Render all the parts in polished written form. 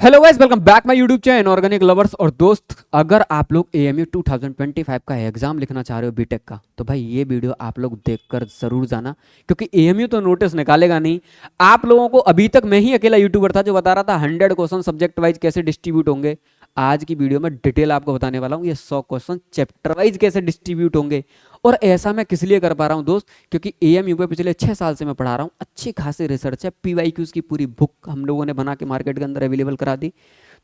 Hello guys, welcome back my YouTube channel organic lovers. और दोस्त, अगर आप लोग एएमयू 2025 का एग्जाम लिखना चाह रहे हो बीटेक का, तो भाई ये वीडियो आप लोग देखकर जरूर जाना, क्योंकि एएमयू तो नोटिस निकालेगा नहीं। आप लोगों को अभी तक मैं ही अकेला यूट्यूबर था जो बता रहा था 100 क्वेश्चन सब्जेक्ट वाइज कैसे डिस्ट्रीब्यूट होंगे। आज की वीडियो में डिटेल आपको बताने वाला हूँ, ये 100 क्वेश्चन चैप्टर वाइज कैसे डिस्ट्रीब्यूट होंगे। और ऐसा मैं किस लिए कर पा रहा हूँ दोस्त, क्योंकि एएमयू पे पिछले 6 साल से मैं पढ़ा रहा हूँ। अच्छी खासी रिसर्च है, पीवाईक्यूज की पूरी बुक हम लोगों ने बना के मार्केट के अंदर अवेलेबल करा दी।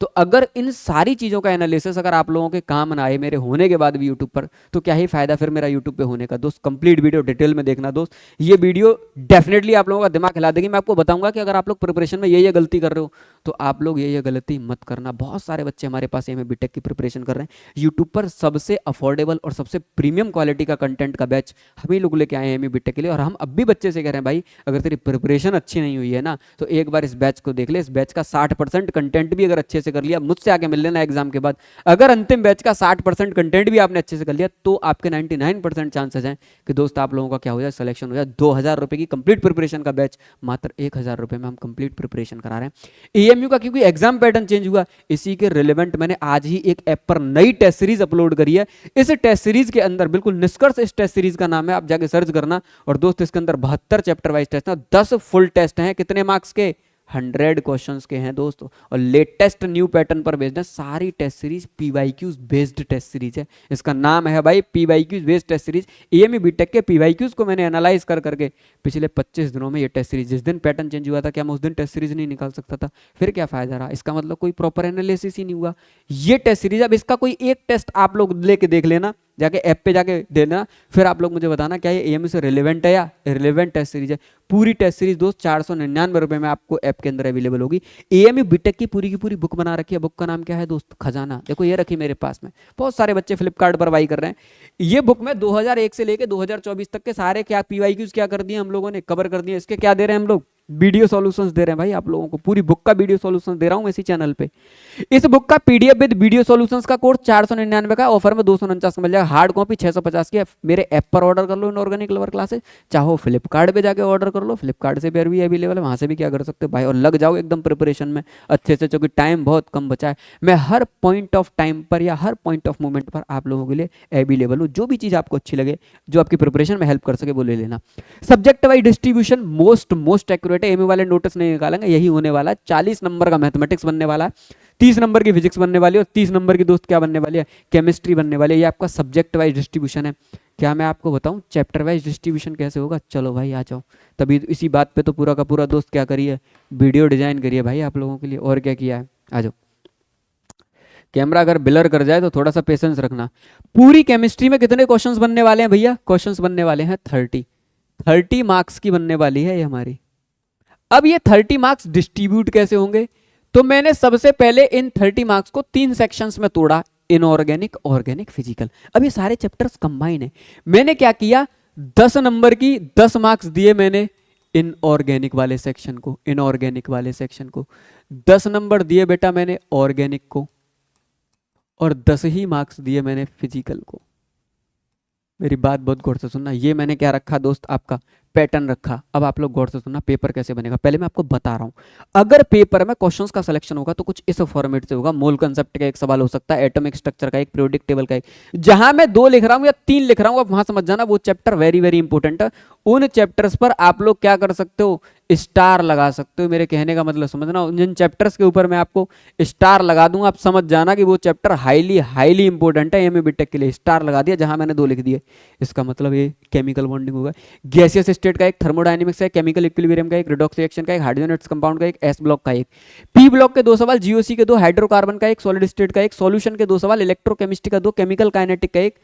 तो अगर इन सारी चीज़ों का एनालिसिस अगर आप लोगों के काम ना आए मेरे होने के बाद भी यूट्यूब पर, तो क्या ही फायदा फिर मेरा यूट्यूब पे होने का। दोस्त, कंप्लीट वीडियो डिटेल में देखना दोस्त, ये वीडियो डेफिनेटली आप लोगों का दिमाग हिला देगी। मैं आपको बताऊंगा कि अगर आप लोग प्रिपरेशन में ये गलती कर रहे हो, तो आप लोग ये गलती मत करना। बहुत सारे बच्चे हमारे पास ये बीटेक की प्रिपरेशन कर रहे हैं। यूट्यूब पर सबसे अफोर्डेबल और सबसे प्रीमियम क्वालिटी का कंटेंट का बैच हम ही लोग लेके आए हैं बीटेक के लिए। और हम अब भी बच्चे से कह रहे हैं, भाई अगर तेरी प्रिपरेशन अच्छी नहीं हुई है ना, तो एक बार इस बैच को देख ले। इस बैच का 60% कंटेंट भी अगर अच्छे से कर लिया, मुझसे आके मिल लेना एग्जाम के बाद। अगर अंतिम बैच का 60% कंटेंट भी आपने अच्छे से कर लिया, तो आपके 99% चांसेस हैं कि दोस्त आप लोगों का क्या हो जाए, सिलेक्शन हो जाए। 2,000 रुपए की कंप्लीट प्रिपरेशन का बैच मात्र 1,000 रुपए में हम कंप्लीट प्रिपरेशन करा रहे हैं एएमयू का। क्योंकि एग्जाम पैटर्न चेंज हुआ, इसी के रिलेवेंट मैंने आज ही एक ऐप पर नई टेस्ट सीरीज अपलोड करी है। इस टेस्ट सीरीज के अंदर बिल्कुल निष्कर्ष इस टेस्ट सीरीज का नाम है, आप जाके सर्च करना। और दोस्त, इसके अंदर 72 चैप्टर वाइज टेस्ट है, 10 फुल टेस्ट हैं। कितने मार्क्स के? 100 क्वेश्चंस के हैं दोस्तों। और लेटेस्ट न्यू पैटर्न पर बेस्ड है सारी test series. PYQs based test series है, इसका नाम है भाई PYQs based test series. AMU B Tech के पीवाईक्यूज को मैंने एनालाइज कर करके पिछले 25 दिनों में ये टेस्ट सीरीज, जिस दिन पैटर्न चेंज हुआ था, क्या मैं उस दिन टेस्ट सीरीज नहीं निकाल सकता था? फिर क्या फायदा रहा? इसका मतलब कोई प्रॉपर एनालिसिस ही नहीं हुआ। ये टेस्ट सीरीज, अब इसका कोई एक टेस्ट आप लोग लेके देख लेना, जाके ऐप पे जाके देना, फिर आप लोग मुझे बताना क्या ये एएमयू से रिलेवेंट है या इररिलेवेंट टेस्ट सीरीज है। पूरी टेस्ट सीरीज दोस्त 499 रुपए में आपको ऐप के अंदर अवेलेबल होगी। एएमयू बीटेक की पूरी बुक बना रखी है। बुक का नाम क्या है दोस्त? खजाना। देखो ये रखी मेरे पास में, बहुत सारे बच्चे फ्लिपकार्ट पर बाई कर रहे हैं। ये बुक में 2001 से लेके 2024 तक के सारे क्या पीवाईक्यूज क्या कर दिए हम लोगों ने, कवर कर दिए। इसके क्या दे रहे हैं हम लोग? वीडियो सॉल्यूशंस दे रहे हैं भाई आप लोगों को। पूरी बुक का वीडियो सॉल्यूशंस दे रहा हूं इसी चैनल पे। इस बुक का पीडीएफ विद वीडियो सॉल्यूशंस का कोर्स 499 का, ऑफर में 249 का मिल जाएगा। हार्ड कॉपी 650 की है। मेरे ऐप पर ऑर्डर कर लो इनऑर्गेनिक लवर क्लासेस, चाहो फ्लिपकार्ट पे जाके ऑर्डर कर लो, फ्लिपकार्ट से भी अवेलेबल है, वहां से भी क्या कर सकते हो भाई। और लग जाओ एकदम प्रिपरेशन में अच्छे से, क्योंकि टाइम बहुत कम बचा है। मैं हर पॉइंट ऑफ टाइम पर या हर पॉइंट ऑफ मोमेंट पर आप लोगों के लिए अवेलेबल हूँ। जो भी चीज़ आपको अच्छी लगे, जो आपकी प्रिपरेशन में हेल्प कर सके, वो ले लेना। Subject wise distribution most accurate है। एमयू वाले नोटिस नहीं निकालेंगे, यही होने वाला है। 40 नंबर का मैथमेटिक्स बनने वाला है, 30 नंबर की फिजिक्स बनने वाली है, और 30 नंबर की दोस्त क्या बनने वाली है? केमिस्ट्री बनने वाली है। ये आपका सब्जेक्ट वाइज डिस्ट्रीब्यूशन है। क्या मैं आपको बताऊं चैप्टर वाइज डिस्ट्रीब्यूशन कैसे होगा? चलो भाई आ जाओ। तभी इसी बात पे तो पूरा का पूरा दोस्त क्या करिए, वीडियो डिजाइन करिए भाई आप लोगों के लिए। और क्या किया है? आ जाओ। कैमरा अगर ब्लर कर जाए तो थोड़ा सा पेशेंस रखना। पूरी केमिस्ट्री में कितने क्वेश्चंस बनने वाले हैं भैया? क्वेश्चंस बनने वाले हैं 30 मार्क्स की बनने वाली है ये हमारी। अब ये 30 मार्क्स डिस्ट्रीब्यूट कैसे होंगे? तो मैंने सबसे पहले इन 30 मार्क्स को 3 सेक्शंस में तोड़ा, इनऑर्गेनिक, ऑर्गेनिक, फिजिकल। अब ये सारे चैप्टर्स कंबाइन है। मैंने क्या किया, 10 नंबर की 10 मार्क्स दिए मैंने इनऑर्गेनिक वाले सेक्शन को, इनऑर्गेनिक वाले सेक्शन को 10 नंबर दिए बेटा मैंने ऑर्गेनिक को, और 10 ही मार्क्स दिए मैंने फिजिकल को। मेरी बात बहुत गौर से सुनना। ये मैंने क्या रखा दोस्त, आपका पैटर्न रखा। अब आप लोग गौर से सुनना, पेपर कैसे बनेगा पहले मैं आपको बता रहा हूं। अगर पेपर में क्वेश्चंस का सिलेक्शन होगा तो कुछ इस फॉर्मेट से होगा। मोल कंसेप्ट का एक सवाल हो सकता है, एटॉमिक स्ट्रक्चर का एक, पीरियोडिक टेबल का एक। जहां मैं 2 लिख रहा हूं या 3 लिख रहा हूं, अब वहां समझ जाना वो चैप्टर वेरी वेरी इंपॉर्टेंट है। उन चैप्टर्स पर आप लोग क्या कर सकते हो, स्टार लगा सकते हो। मेरे कहने का मतलब समझना, जिन चैप्टर्स के ऊपर मैं आपको स्टार लगा दूंगा, आप समझ जाना कि वो चैप्टर हाईली हाईली इंपॉर्टेंट है। एमए बीटेक के लिए स्टार लगा दिया जहां मैंने 2 लिख दिए। इसका मतलब ये केमिकल बॉन्डिंग होगा, गैसियस स्टेट का एक, थर्मोडायनेमिक्स का एक, केमिकल इक्विलिब्रियम का एक, रिडॉक्स रिएक्शन का एक, हाइड्रोजन कंपाउंड का एक, एस ब्लॉक का एक, पी ब्लॉक के 2 सवाल, जीओसी के 2, हाइड्रोकार्बन का एक, सॉलिड स्टेट का एक, सॉल्यूशन के 2 सवाल, इलेक्ट्रोकेमिस्ट्री का 2, केमिकल काइनेटिक का एक,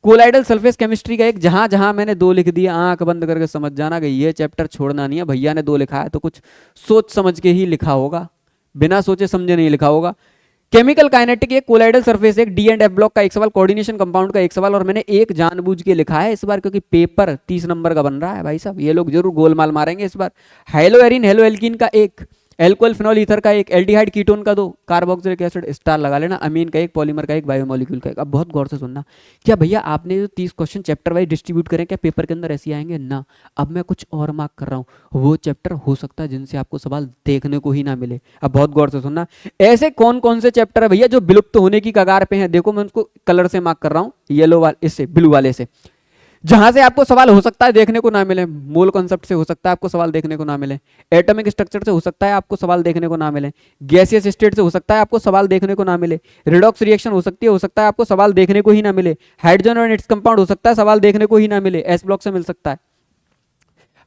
कोलाइडल सरफेस केमिस्ट्री का एक। जहां जहां मैंने 2 लिख दिया, आंख बंद करके समझ जाना कि ये चैप्टर छोड़ना नहीं है। भैया ने 2 लिखा है तो कुछ सोच समझ के ही लिखा होगा, बिना सोचे समझे नहीं लिखा होगा। केमिकल काइनेटिक एक, कोलाइडल सरफेस एक, डी एंड एफ ब्लॉक का एक सवाल, कोऑर्डिनेशन कंपाउंड का एक सवाल। और मैंने एक जानबूझ के लिखा है इस बार, क्योंकि पेपर 30 नंबर का बन रहा है भाई साहब, ये लोग जरूर गोलमाल मारेंगे इस बार। हेलो एरिन हेलो एल्किन का एक, एल्कोहल फिनॉल ईथर का एक, एल्डिहाइड कीटोन का दो, कार्बोक्सिलिक एसिड स्टार लगा लेना, अमीन का एक, पॉलीमर का एक, बायोमोलिक्यूल का एक। अब बहुत गौर से सुनना, क्या भैया आपने जो 30 क्वेश्चन चैप्टर वाइज डिस्ट्रीब्यूट करें क्या पेपर के अंदर ऐसे आएंगे ना? अब मैं कुछ और मार्क कर रहा हूँ, वो चैप्टर हो सकता है जिनसे आपको सवाल देखने को ही ना मिले। अब बहुत गौर से सुनना, ऐसे कौन कौन से चैप्टर है भैया जो विलुप्त होने की कगार पे हैं? देखो मैं उनको कलर से मार्क कर रहा हूँ, येलो वाले इससे, ब्लू वाले से, जहां से आपको सवाल हो सकता है देखने को ना मिले। मोल कॉन्सेप्ट से हो सकता है आपको सवाल देखने को ना मिले, एटॉमिक स्ट्रक्चर से हो सकता है आपको सवाल देखने को ना मिले, गैसियस स्टेट से हो सकता है आपको सवाल देखने को ना मिले, रिडॉक्स रिएक्शन हो सकता है आपको सवाल देखने को ही ना मिले, हाइड्रोजन और इट्स कंपाउंड हो सकता है सवाल देखने को ही ना मिले, एस ब्लॉक से मिल सकता है,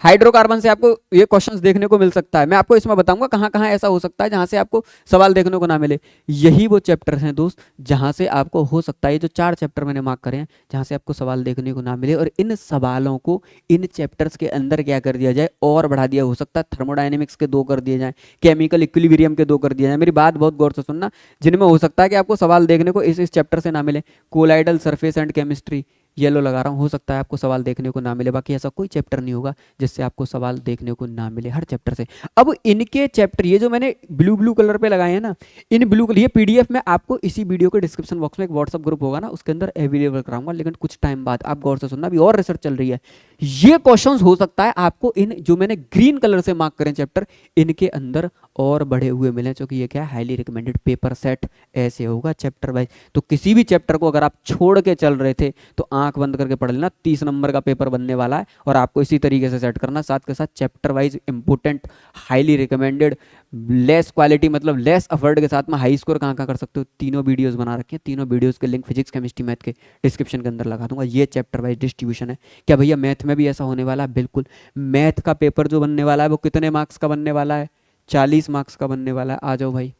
हाइड्रोकार्बन से आपको ये क्वेश्चंस देखने को मिल सकता है। मैं आपको इसमें बताऊंगा कहां कहां ऐसा हो सकता है जहां से आपको सवाल देखने को ना मिले। यही वो चैप्टर्स हैं दोस्त जहां से आपको हो सकता है, जो 4 चैप्टर मैंने मार्क करे हैं जहां से आपको सवाल देखने को ना मिले, और इन सवालों को इन चैप्टर्स के अंदर क्या कर दिया जाए और बढ़ा दिया। हो सकता है थर्मोडायनेमिक्स के 2 कर दिए जाए, केमिकल इक्विलिब्रियम के 2 कर दिया जाए। मेरी बात बहुत गौर से सुनना, जिनमें हो सकता है कि आपको सवाल देखने को इस चैप्टर से ना मिले, colloidal surface and chemistry, yellow लगा रहा हूँ, हो सकता है आपको सवाल देखने को ना मिले। बाकी ऐसा कोई चैप्टर नहीं होगा जिससे आपको सवाल देखने को ना मिले, हर चैप्टर से। अब इनके चैप्टर ये जो मैंने ब्लू ब्लू कलर पे लगाए हैं ना, इन ब्लू कलर, ये पीडीएफ में आपको इसी वीडियो के डिस्क्रिप्शन बॉक्स में एक व्हाट्सअप ग्रुप होगा ना, उसके अंदर अवेलेबल कराऊंगा, लेकिन कुछ टाइम बाद। आप गौर से सुनना, अभी और रिसर्च चल रही है। ये क्वेश्चंस हो सकता है आपको इन जो मैंने ग्रीन कलर से मार्क करें चैप्टर, इनके अंदर और बढ़े हुए मिले, क्योंकि ये क्या है, हाईली रिकमेंडेड पेपर सेट ऐसे होगा चैप्टर वाइज। तो किसी भी चैप्टर को अगर आप छोड़ के चल रहे थे तो आंख बंद करके पढ़ लेना, 30 नंबर का पेपर बनने वाला है, और आपको इसी तरीके से सेट करना। साथ के साथ chapter wise important, highly recommended, less quality मतलब लेस एफर्ट के साथ में हाई स्कोर कहाँ कहाँ कर सकते हो, तीनों वीडियोस बना रखे हैं। तीनों वीडियोस के लिंक फिजिक्स केमिस्ट्री मैथ के डिस्क्रिप्शन के अंदर लगा दूंगा। ये चैप्टर वाइज डिस्ट्रीब्यूशन है। क्या भैया मैथ में भी ऐसा होने वाला है? बिल्कुल। मैथ का पेपर जो बनने वाला है वो कितने मार्क्स का बनने वाला है? 40 मार्क्स का बनने वाला है। आ जाओ भाई।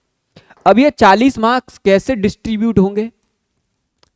अब ये 40 मार्क्स कैसे डिस्ट्रीब्यूट होंगे,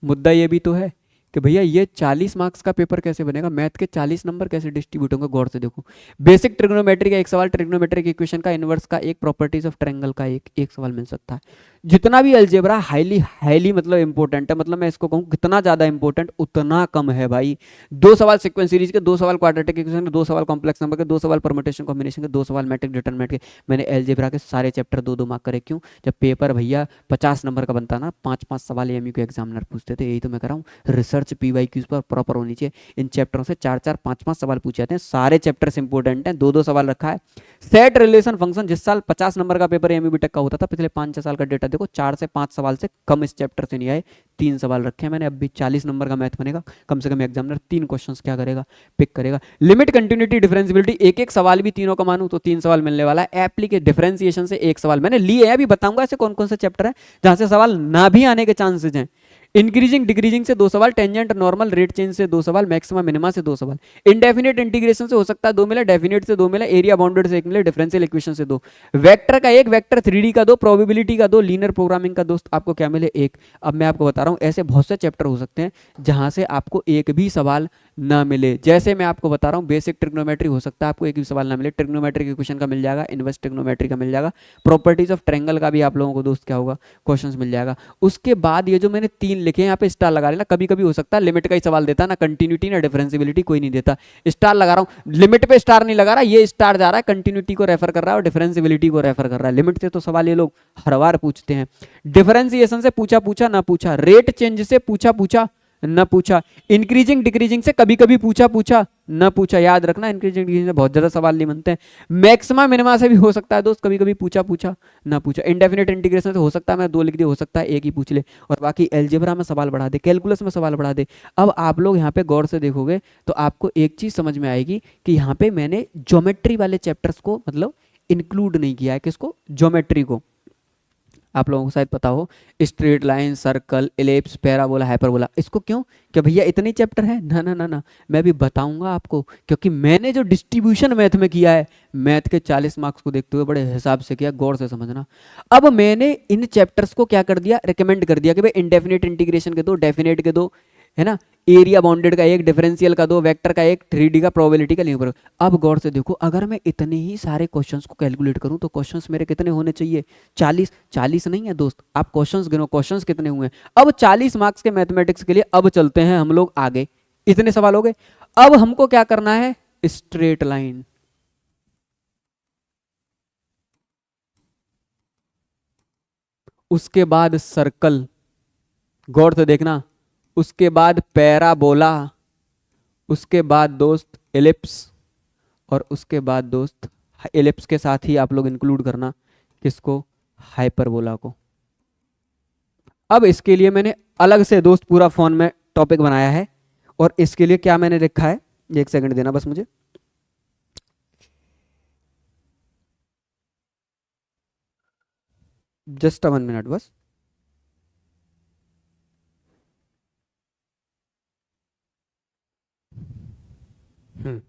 मुद्दा ये भी तो है कि भैया ये 40 मार्क्स का पेपर कैसे बनेगा, मैथ के 40 नंबर कैसे डिस्ट्रीब्यूट होंगे। गौर से देखो, बेसिक ट्रिग्नोमेट्री का एक सवाल, ट्रिग्नोमेट्रिक इक्वेशन का, इनवर्स का एक, प्रॉपर्टीज ऑफ ट्रायंगल का एक सवाल मिल सकता है। जितना भी अलजेब्रा हाईली हाईली मतलब इंपॉर्टेंट है, मतलब मैं इसको कहूँ कितना ज्यादा इंपॉर्टेंट उतना कम है भाई। 2 सवाल सीक्वेंस सीरीज के, 2 सवाल क्वाड्रेटिक इक्वेशन के, 2 सवाल कॉम्प्लेक्स नंबर के, 2 सवाल परम्यूटेशन कॉम्बिनेशन के, 2 सवाल मैट्रिक डिटरमिनेंट के। मैंने अलजेब्रा के सारे चैप्टर 2-2 मार्क करे। क्यों? जब पेपर भैया 50 नंबर का बनता ना, 5-5 सवाल एमयू एग्जामिनर पूछते थे। यही तो मैं कर रहा हूँ, रिसर्च पीवाईक्यूज पर प्रॉपर होनी चाहिए। इन चैप्टरों से 4-4, 5-5 सवाल पूछे जाते हैं। सारे चैप्टर्स इंपॉर्टेंट हैं, 2-2 सवाल रखा है। सेट रिलेशन फंक्शन, जिस साल 50 नंबर का पेपर एमयू बीटेक का होता था, पिछले 5-6 साल का डेटा देखो, 4 से 5 सवाल से कम इस चैप्टर से नहीं आए। 3 सवाल रखे हैं मैंने। अब भी 40 नंबर का मैथ बनेगा, कम से कम एग्जामिनर 3 क्वेश्चंस क्या करेगा, पिक करेगा। लिमिट, कंटिन्यूटी, डिफरेंशियबिलिटी, एक एक सवाल भी तीनों का मानूं तो 3 सवाल मिलने वाला है। एप्लीकेशन, डिफरेंशिएशन से 1 सवाल मैंने लिए है, अभी बताऊंगा ऐसे कौन कौन से चैप्टर है जहां से सवाल ना भी आने के चांसेस हैं। इंक्रीजिंग डिक्रीजिंग से 2 सवाल, टेंजेंट नॉर्मल रेट चेंज से 2 सवाल, मैक्सिमम मिनिमा से 2 सवाल, इंडेफिनिट इंटीग्रेशन से हो सकता है 2 मिले, डेफिनिट से 2 मिले, एरिया बाउंडेड से 1 मिले, डिफरेंशियल इक्वेशन से 2, वेक्टर का 1, वेक्टर 3D का 2, प्रोबेबिलिटी का 2, लीनियर प्रोग्रामिंग का दोस्त आपको क्या मिले 1। अब मैं आपको बता रहा हूं ऐसे बहुत से चैप्टर हो सकते हैं जहां से आपको एक भी सवाल ना मिले। जैसे मैं आपको बता रहा हूं बेसिक ट्रिग्नोमेट्री हो सकता है आपको एक भी सवाल ना मिले, ट्रिग्नोमेट्रिक इक्वेशन का मिल जाएगा, इनवर्स ट्रिग्नोमेट्री का मिल जाएगा, प्रॉपर्टीज ऑफ ट्रायंगल का भी आप लोगों को दोस्त क्या होगा, क्वेश्चंस मिल जाएगा। उसके बाद ये जो मैंने 3 लिखे हैं यहाँ पे स्टार लगा लेना। कभी कभी हो सकता है लिमिट का ही सवाल देता, ना कंटिन्यूटी ना डिफरेंशियबिलिटी कोई नहीं देता, स्टार लगा रहा हूं। लिमिट पे स्टार नहीं लगा रहा, ये स्टार जा रहा है कंटिन्यूटी को रेफर कर रहा है और डिफरेंशियबिलिटी को रेफर कर रहा है। लिमिट से तो सवाल ये लोग हर बार पूछते हैं, डिफरेंशिएशन से पूछा पूछा ना पूछा, रेट चेंज से पूछा पूछा न पूछा, इंक्रीजिंग डिक्रीजिंग से कभी कभी पूछा पूछा न पूछा। याद रखना इंक्रीजिंग डिक्रीजिंग से बहुत ज्यादा सवाल नहीं बनते हैं। मैक्सिमा मिनिमा से भी हो सकता है दोस्त, कभी कभी पूछा पूछा न पूछा। इंडेफिनिट इंटीग्रेशन से हो सकता है मैं 2 लिख दिया, हो सकता है 1 ही पूछ ले, और बाकी एलजेब्रा में सवाल बढ़ा दे, कैलकुलस में सवाल बढ़ा दे। अब आप लोग यहाँ पे गौर से देखोगे तो आपको एक चीज समझ में आएगी कि यहाँ पे मैंने ज्योमेट्री वाले चैप्टर्स को मतलब इंक्लूड नहीं किया है। किसको? ज्योमेट्री को। आप लोगों को शायद पता हो, straight line, circle, ellipse, parabola, hyperbola. इसको क्यों? क्या भैया इतने चैप्टर हैं? ना ना ना ना, मैं भी बताऊंगा आपको, क्योंकि मैंने जो डिस्ट्रीब्यूशन मैथ में किया है, मैथ के 40 मार्क्स को देखते हुए बड़े हिसाब से किया, गौर से समझना। अब मैंने इन चैप्टर्स को क्या कर दिया, रिकमेंड कर दिया कि भाई इंडेफिनिट इंटीग्रेशन के 2, डेफिनेट के 2, है ना, एरिया बाउंडेड का 1, डिफरेंशियल का 2, वेक्टर का 1, 3D का, प्रोबेबिलिटी का लीनियर। अब गौर से देखो, अगर मैं इतने ही सारे क्वेश्चंस को कैलकुलेट करूं तो क्वेश्चंस मेरे कितने होने चाहिए? 40। 40 नहीं है दोस्त, आप क्वेश्चंस गिनो, क्वेश्चंस कितने हुए। अब 40 मार्क्स के मैथमेटिक्स के लिए अब चलते हैं हम लोग आगे। इतने सवाल हो गए, अब हमको क्या करना है? Straight line. उसके बाद सर्कल, गौर से देखना, उसके बाद पैराबोला, उसके बाद दोस्त एलिप्स, और उसके बाद दोस्त एलिप्स के साथ ही आप लोग इंक्लूड करना किसको, हाइपरबोला को। अब इसके लिए मैंने अलग से दोस्त पूरा फोन में टॉपिक बनाया है, और इसके लिए क्या मैंने लिखा है, एक सेकंड देना बस मुझे। जस्ट 1 मिनट बस। हम्म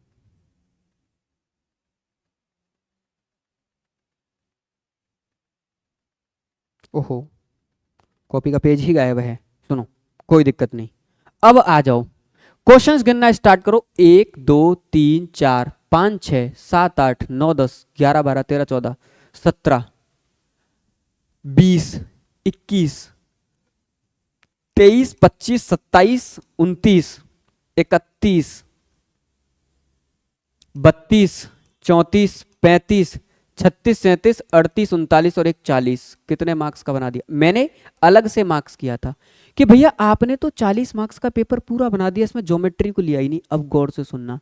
ओहो, कॉपी का पेज ही गायब है। सुनो, कोई दिक्कत नहीं। अब आ जाओ, क्वेश्चंस गिनना स्टार्ट करो। 1 2 3 4 5 6 7 8 9 10 11 12 13 14 15 16 17 18 19 20 21 23 24 25 26 27 28 29 30 31 32 33 34 41 कितने मार्क्स का बना दिया मैंने? अलग से मार्क्स किया था कि भैया आपने तो 40 मार्क्स का पेपर पूरा बना दिया, इसमें ज्योमेट्री को लिया ही नहीं। अब गौर से सुनना,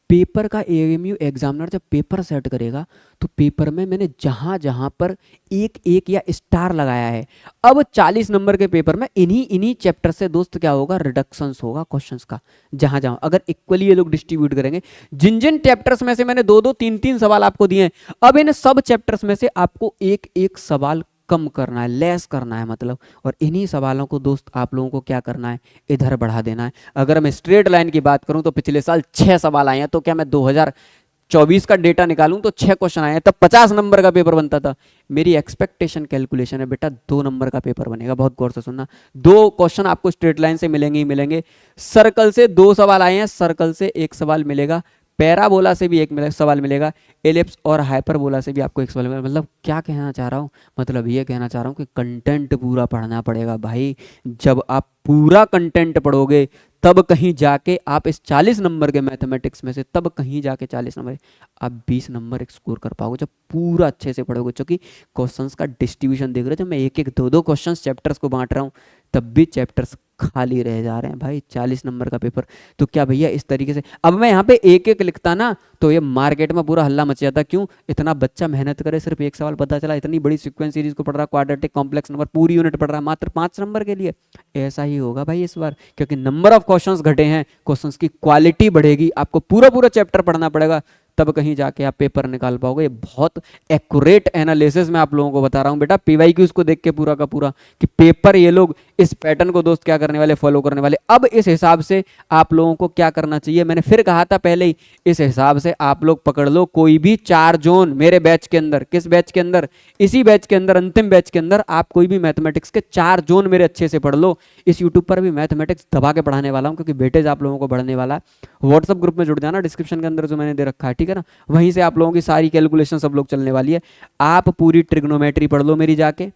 पेपर का एएमयू एग्जामिनर जब पेपर सेट करेगा तो पेपर में मैंने जहां जहां पर एक एक या स्टार लगाया है। अब 40 नंबर के पेपर में इन्हीं इन्हीं चैप्टर से दोस्त क्या होगा, रिडक्शंस होगा क्वेश्चंस का। जहां जहां अगर इक्वली ये लोग डिस्ट्रीब्यूट करेंगे, जिन जिन चैप्टर्स में से मैंने दो दो तीन तीन सवाल आपको दिए हैं, अब इन सब चैप्टर्स में से आपको एक एक सवाल कम करना है, लेस करना है मतलब, और इन्हीं सवालों को दोस्त आप लोगों को क्या करना है, इधर बढ़ा देना है। अगर मैं स्ट्रेट लाइन की बात करूं तो पिछले साल 6 सवाल आए हैं, तो क्या मैं 2024 का डेटा निकालूं तो 6 क्वेश्चन आए हैं, तब 50 नंबर का पेपर बनता था। मेरी एक्सपेक्टेशन कैलकुलेशन है बेटा 2 नंबर का पेपर बनेगा। बहुत गौर से सुनना, 2 क्वेश्चन आपको स्ट्रेट लाइन से मिलेंगे ही मिलेंगे। सर्कल से 2 सवाल आए हैं, सर्कल से 1 सवाल मिलेगा, पैराबोला से भी एक सवाल मिलेगा, एलिप्स और हाइपरबोला से भी आपको एक सवाल मिलेगा। मतलब क्या कहना चाह रहा हूँ, मतलब ये कहना चाह रहा हूँ कि कंटेंट पूरा पढ़ना पड़ेगा भाई। जब आप पूरा कंटेंट पढ़ोगे तब कहीं जाके आप इस 40 नंबर के मैथमेटिक्स में से, तब कहीं जाके 40 नंबर आप 20 नंबर स्कोर कर पाओगे जब पूरा अच्छे से पढ़ोगे। क्योंकि क्वेश्चंस का डिस्ट्रीब्यूशन देख रहे हो, जब मैं एक एक दो दो क्वेश्चंस चैप्टर्स को बांट रहा हूँ तब भी चैप्टर्स खाली रह जा रहे हैं भाई। 40 नंबर का पेपर, तो क्या भैया इस तरीके से अब मैं यहाँ पे एक एक लिखता ना तो ये मार्केट में पूरा हल्ला मच जाता। क्यों? इतना बच्चा मेहनत करे, सिर्फ एक सवाल पता चला, इतनी बड़ी सीक्वेंस सीरीज को पढ़ रहा, क्वाड्रेटिक कॉम्प्लेक्स नंबर पूरी यूनिट पढ़ रहा मात्र 5 नंबर के लिए। ऐसा ही होगा भाई इस बार, क्योंकि नंबर ऑफ क्वेश्चंस घटे हैं, क्वेश्चंस की क्वालिटी बढ़ेगी, आपको पूरा पूरा चैप्टर पढ़ना पड़ेगा, तब कहीं जाके आप पेपर निकाल पाओगे। बहुत एक्यूरेट एनालिसिस मैं आप लोगों को बता रहा हूं बेटा, पीवाईक्यूज को देख के पूरा का पूरा, कि पेपर ये लोग इस पैटर्न को दोस्त क्या करने वाले, फॉलो करने वाले। अब इस हिसाब से आप लोगों को क्या करना चाहिए, मैंने फिर कहा था पहले ही, इस हिसाब से आप लोग पकड़ लो कोई भी 4 जोन मेरे बैच के अंदर। किस बैच के अंदर? इसी बैच के अंदर, अंतिम बैच के अंदर आप कोई भी मैथमेटिक्स के 4 जोन मेरे अच्छे से पढ़ लो। इस यूट्यूब पर भी मैथमेटिक्स दबा के पढ़ाने वाला हूं, क्योंकि वेटेज आप लोगों को बढ़ने वाला है। व्हाट्सएप ग्रुप में जुड़ जाना, डिस्क्रिप्शन के अंदर जो मैंने दे रखा है, ठीक है ना, वहीं से आप लोगों की सारी कैलकुलेशन सब लोग चलने वाली है। आप पूरी ट्रिग्नोमेट्री पढ़ लो मेरी जाके,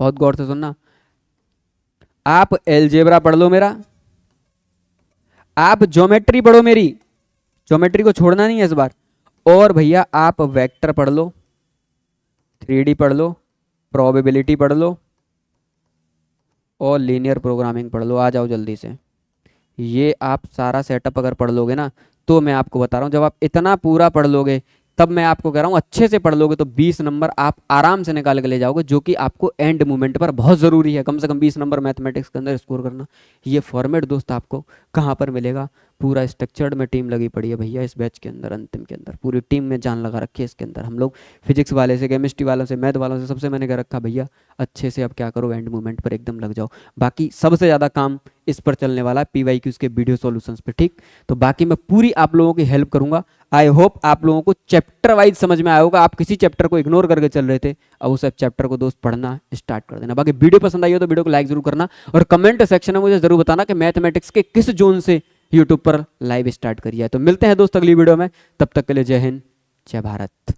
बहुत गौर से सुनना। आप एलजेब्रा पढ़ लो मेरा, आप ज्योमेट्री पढ़ो मेरी, ज्योमेट्री को छोड़ना नहीं है इस बार। और भैया आप वेक्टर पढ़ लो, 3D पढ़ लो, प्रोबेबिलिटी पढ़ लो, और लीनियर प्रोग्रामिंग पढ़ लो। आ जाओ जल्दी से, ये आप सारा सेटअप अगर पढ़ लोगे ना, तो मैं आपको बता रहा हूँ, जब आप इतना पूरा पढ़ लोगे, तब मैं आपको कह रहा हूँ अच्छे से पढ़ लोगे तो 20 नंबर आप आराम से निकाल के ले जाओगे, जो कि आपको एंड मोमेंट पर बहुत ज़रूरी है। कम से कम 20 नंबर मैथमेटिक्स के अंदर स्कोर करना। ये फॉर्मेट दोस्त आपको कहाँ पर मिलेगा? पूरा स्ट्रक्चर्ड में टीम लगी पड़ी है भैया इस बैच के अंदर, अंतिम के अंदर पूरी टीम में जान लगा रखी है इसके अंदर। हम लोग फिजिक्स वाले से, केमिस्ट्री वालों से, मैथ वालों से, सबसे मैंने कह रखा भैया अच्छे से अब क्या करो, एंड मूवमेंट पर एकदम लग जाओ। बाकी सबसे ज़्यादा काम इस पर चलने वाला है, पीवाईक्यूज के वीडियो सॉल्यूशंस पे, ठीक। तो बाकी मैं पूरी आप लोगों की हेल्प करूंगा। आई होप आप लोगों को चैप्टर वाइज समझ में आया होगा। आप किसी चैप्टर को इग्नोर करके चल रहे थे, अब उस चैप्टर को दोस्त पढ़ना स्टार्ट कर देना। बाकी वीडियो पसंद आई हो तो वीडियो को लाइक जरूर करना, और कमेंट सेक्शन में मुझे जरूर बताना कि मैथमेटिक्स के किस जोन से यूट्यूब पर लाइव स्टार्ट करिए। तो मिलते हैं दोस्त अगली वीडियो में, तब तक के लिए जय हिंद, जय भारत।